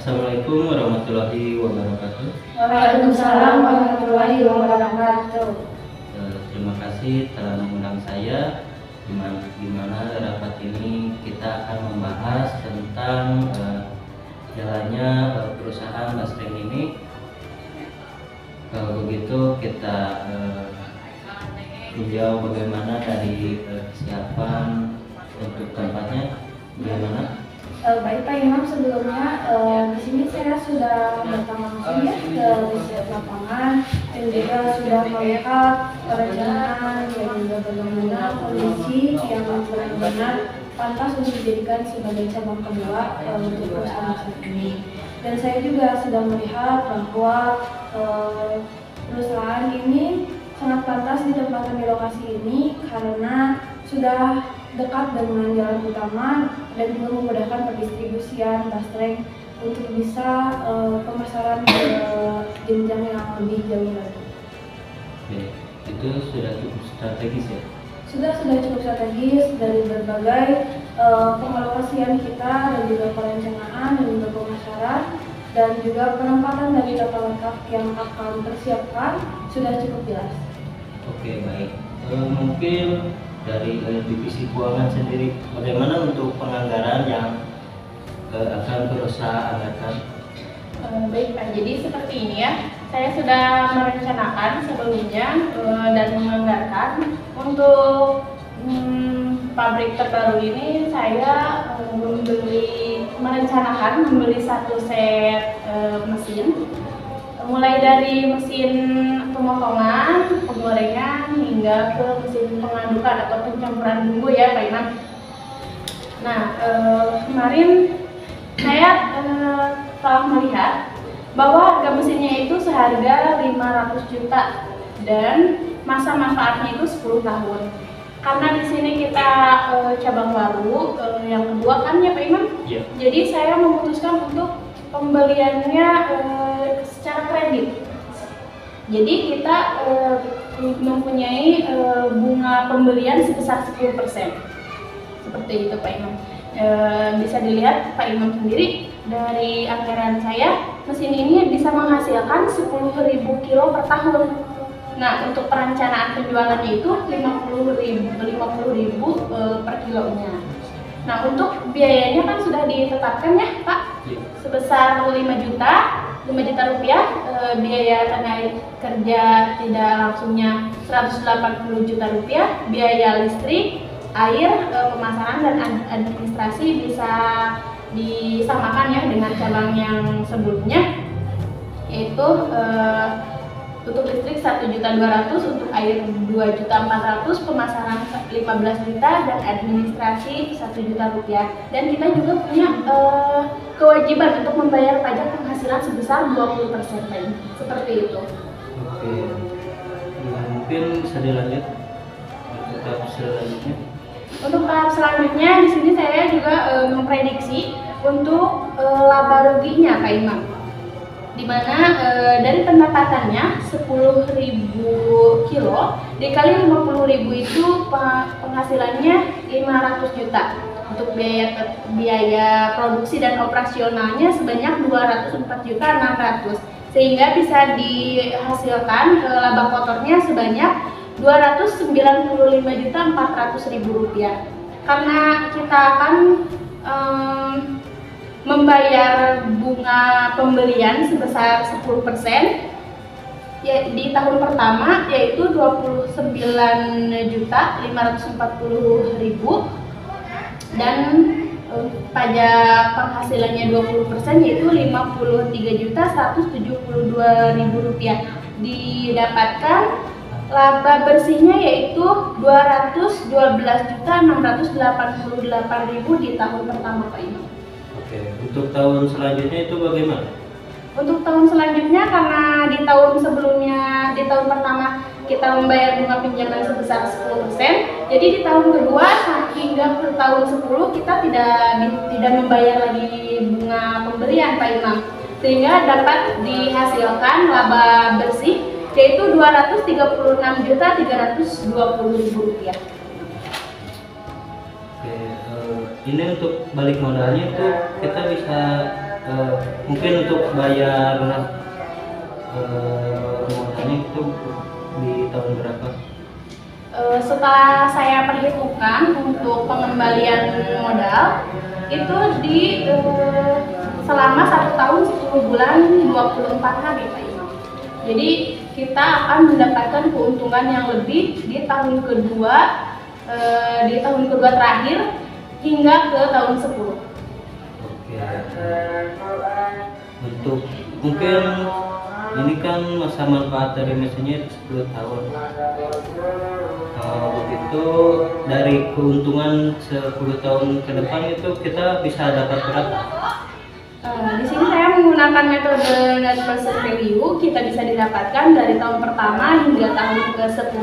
Assalamualaikum warahmatullahi wabarakatuh. Waalaikumsalam warahmatullahi wabarakatuh. Terima kasih telah mengundang saya. Di mana rapat ini kita akan membahas tentang jalannya perusahaan Basreng ini. Kalau begitu kita tinjau bagaimana dari kesiapan untuk tempatnya, bagaimana? Baik Pak Imam, sebelumnya di sini saya sudah datang langsung ya ke riset lapangan dan juga sudah melihat perencanaan dan juga bagaimana kondisi yang benar-benar pantas untuk dijadikan sebagai cabang kedua untuk perusahaan saat ini. Dan saya juga sudah melihat bahwa perusahaan ini sangat pantas ditempatkan di lokasi ini karena sudah dekat dengan jalan utama dan juga memudahkan pendistribusian Basreng untuk bisa pemasaran ke jenjang yang lebih jauh lagi. Oke, itu sudah cukup strategis ya? Sudah cukup strategis dari berbagai pengalokasian kita dan juga perencanaan dan juga pemasaran dan juga penempatan dari tata letak yang akan tersiapkan sudah cukup jelas. Oke, baik. Mungkin dari divisi keuangan sendiri, bagaimana untuk penganggaran yang akan berusaha anggarkan? Baik Pak, jadi seperti ini ya, saya sudah merencanakan sebelumnya dan menganggarkan untuk pabrik terbaru ini. Saya merencanakan membeli satu set mesin, mulai dari mesin pemotongan, penggorengan hingga ke mesin pengadukan atau pencampuran bumbu ya Pak Imam. Nah, kemarin saya telah melihat bahwa harga mesinnya itu seharga 500 juta dan masa manfaatnya itu 10 tahun. Karena di sini kita cabang baru yang kedua kan ya Pak Imam. Yeah. Jadi saya memutuskan untuk pembeliannya secara kredit. Jadi kita mempunyai bunga pembelian sebesar 10%. Seperti itu Pak Imam. Bisa dilihat Pak Imam sendiri dari anggaran saya, mesin ini bisa menghasilkan 10.000 kilo per tahun. Nah, untuk perencanaan penjualannya itu 50.000 per kilonya. Nah, untuk biayanya kan sudah ditetapkan ya Pak, sebesar 5 juta rupiah, biaya tenaga kerja tidak langsungnya 180 juta rupiah, biaya listrik, air, pemasaran dan administrasi bisa disamakan ya dengan cabang yang sebelumnya, yaitu untuk listrik 1.200.000, untuk air 2.400.000, pemasaran 15 juta dan administrasi 1 juta rupiah. Dan kita juga punya kewajiban untuk membayar pajak penghasilan sebesar 20%. Seperti itu. Oke. Mungkin bisa dilanjut untuk tahap selanjutnya. Untuk tahap selanjutnya di sini saya juga memprediksi untuk laba ruginya Pak Imam. Dimana dari pendapatannya 10.000 kilo dikali 50.000 itu penghasilannya 500 juta. Untuk biaya produksi dan operasionalnya sebanyak 204.600.000, sehingga bisa dihasilkan laba kotornya sebanyak 295.400.000 rupiah. Karena kita akan membayar bunga pembelian sebesar 10% ya, di tahun pertama, yaitu 29.540.000, dan pajak penghasilannya 20%, yaitu 53.172.000 rupiah. Didapatkan laba bersihnya yaitu 212.688.000 di tahun pertama Pak Imam. Oke, untuk tahun selanjutnya itu bagaimana? Untuk tahun selanjutnya, karena di tahun sebelumnya, di tahun pertama kita membayar bunga pinjaman sebesar 10%, jadi di tahun kedua hingga ke tahun 10 kita tidak membayar lagi bunga pembelian Pak Imam, sehingga dapat dihasilkan laba bersih yaitu 236.320.000 rupiah. Oke, ini untuk balik modalnya tuh kita bisa Mungkin untuk bayar modalnya itu di tahun berapa? Setelah saya perhitungkan untuk pengembalian modal itu di selama 1 tahun 10 bulan 24 hari Pak Imam. Jadi kita akan mendapatkan keuntungan yang lebih di tahun kedua terakhir hingga ke tahun 10. Oke. Untuk mungkin ini kan masa manfaat dari mesinnya 10 tahun. Begitu dari keuntungan 10 tahun ke depan itu kita bisa dapat berapa? Di sini saya menggunakan metode net present value. Kita bisa didapatkan dari tahun pertama hingga tahun ke-10.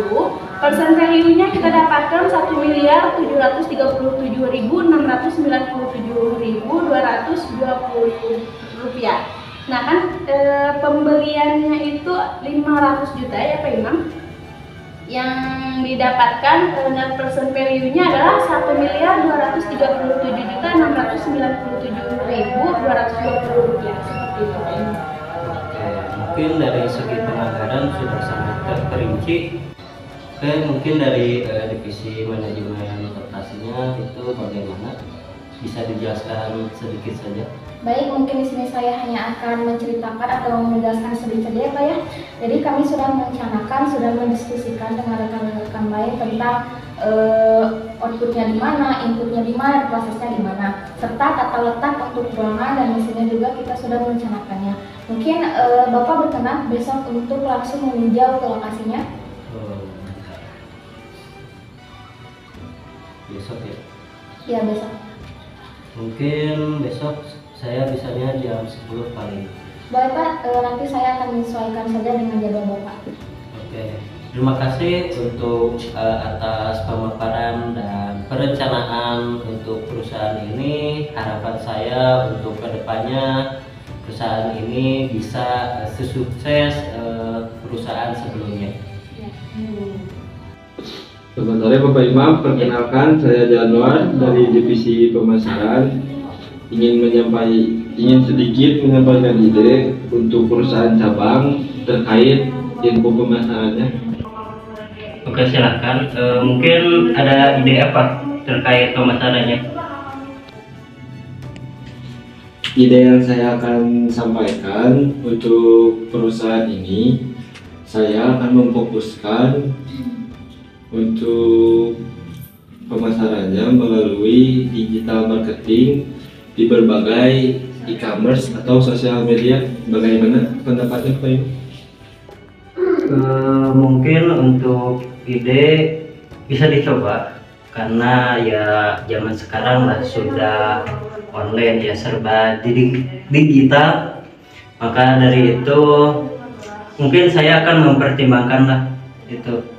Present value-nya kita dapatkan 1.737.697.220 rupiah. Nah kan pembeliannya itu 500 juta ya Pak Imam. Yang didapatkan net present value-nya adalah 1.237.697.220 rupiah. Seperti itu Pak Imam. Oke, mungkin dari segi penganggaran sudah sangat terperinci. Oke, mungkin dari divisi manajemen operasinya itu bagaimana? Bisa dijelaskan sedikit saja? Baik, mungkin di sini saya hanya akan menceritakan atau menjelaskan sedikit saja ya Pak ya. Jadi kami sudah merencanakan, sudah mendiskusikan dengan rekan-rekan lain tentang outputnya di mana, inputnya di mana, prosesnya di mana, serta tata letak untuk ruangan dan mesinnya juga kita sudah merencanakannya. Mungkin Bapak berkenan besok untuk langsung meninjau ke lokasinya. Besok ya? Iya besok. Mungkin besok saya bisanya jam 10 paling. Boleh Pak, nanti saya akan menyesuaikan saja dengan jadwal Bapak. Oke, terima kasih untuk atas pemaparan dan perencanaan untuk perusahaan ini. Harapan saya untuk kedepannya perusahaan ini bisa sesukses perusahaan sebelumnya. Selamat sore Bapak Imam, perkenalkan saya Januar dari Divisi Pemasaran. Ingin sedikit menyampaikan ide untuk perusahaan cabang terkait info pemasarannya. Oke, silakan. Mungkin ada ide apa terkait pemasarannya? Ide yang saya akan sampaikan untuk perusahaan ini, saya akan memfokuskan untuk pemasarannya melalui digital marketing di berbagai e-commerce atau sosial media. Bagaimana pendapatnya Pak Ibu? Mungkin untuk ide bisa dicoba karena ya zaman sekarang lah sudah online ya, serba digital. Maka dari itu mungkin saya akan mempertimbangkan lah itu.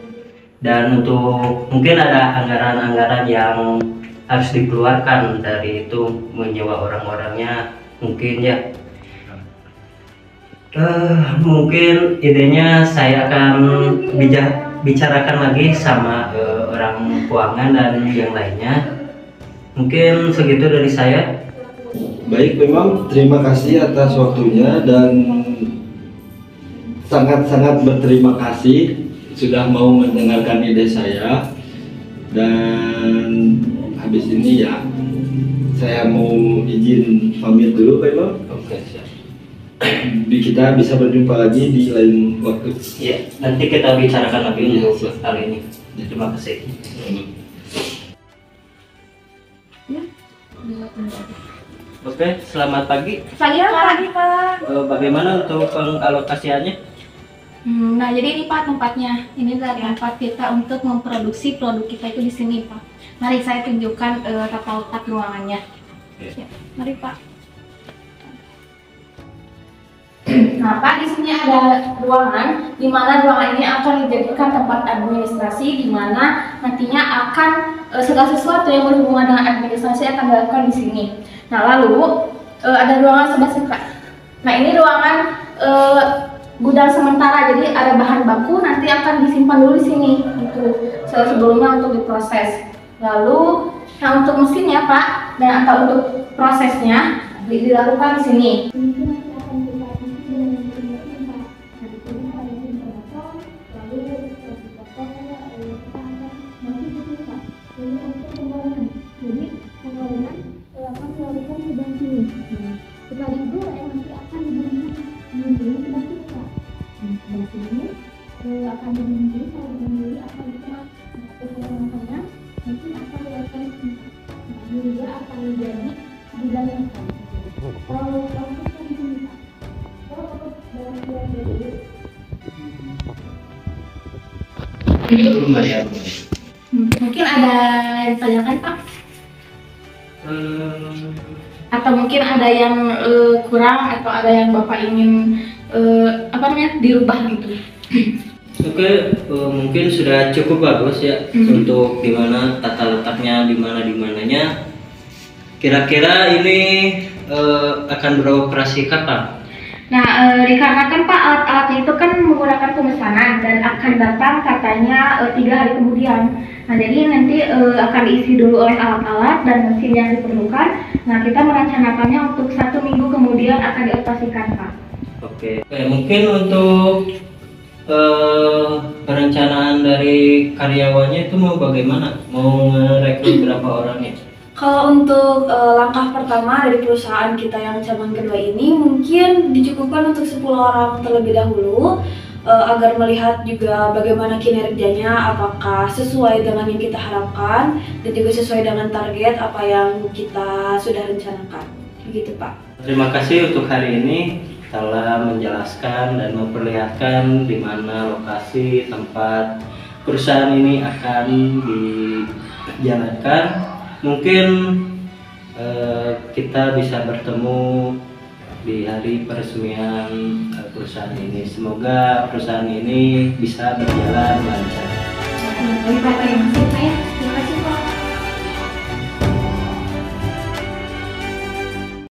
Dan untuk mungkin ada anggaran-anggaran yang harus dikeluarkan dari itu, menyewa orang-orangnya mungkin ya. Mungkin idenya saya akan bicarakan lagi sama orang keuangan dan yang lainnya. Mungkin segitu dari saya. Baik, memang terima kasih atas waktunya dan sangat-sangat berterima kasih sudah mau mendengarkan ide saya. Dan habis ini ya saya mau izin pamit dulu Pak Imam. Oke, siap. Kita bisa berjumpa lagi di lain waktu. Ya, nanti kita bicarakan lagi Iya, untuk siap. hal ini. Terima kasih. Oke, selamat pagi. Pagi Pak. Bagaimana untuk pengalokasiannya? Nah, jadi ini Pak tempatnya. Ini adalah tempat kita untuk memproduksi produk kita itu di sini Pak. Mari saya tunjukkan tata letak ruangannya. Oke. Ya, mari Pak. Nah Pak, di sini ada ruangan, di mana ruangan ini akan dijadikan tempat administrasi, di mana nantinya akan segala sesuatu yang berhubungan dengan administrasi akan dilakukan di sini. Nah lalu ada ruangan sebelah sini Kak. Nah ini ruangan gudang sementara, jadi ada bahan baku nanti akan disimpan dulu di sini untuk sebelumnya untuk diproses. Lalu, nah untuk mesinnya Pak, dan atau untuk prosesnya dilakukan di sini. Belum ada. Mungkin ada yang ditanyakan Pak? Atau mungkin ada yang kurang atau ada yang Bapak ingin dirubah gitu? Oke, mungkin sudah cukup bagus ya untuk dimana tata letaknya, dimananya. Kira-kira ini akan beroperasi kapan? Nah, dikarenakan Pak alat-alatnya itu kan menggunakan pemesanan dan akan datang katanya 3 hari kemudian. Nah, jadi nanti akan diisi dulu oleh alat-alat dan mesin yang diperlukan. Nah, kita merencanakannya untuk 1 minggu kemudian akan dioperasikan Pak. Oke, mungkin untuk perencanaan dari karyawannya itu mau bagaimana? Mau merekrut berapa orang ya? Kalau untuk langkah pertama dari perusahaan kita yang cabang kedua ini mungkin dicukupkan untuk 10 orang terlebih dahulu agar melihat juga bagaimana kinerjanya, apakah sesuai dengan yang kita harapkan dan juga sesuai dengan target apa yang kita sudah rencanakan. Begitu Pak. Terima kasih untuk hari ini telah menjelaskan dan memperlihatkan di mana lokasi tempat perusahaan ini akan dijalankan. Mungkin kita bisa bertemu di hari peresmian perusahaan ini. Semoga perusahaan ini bisa berjalan lancar. Terima kasih Pak ya.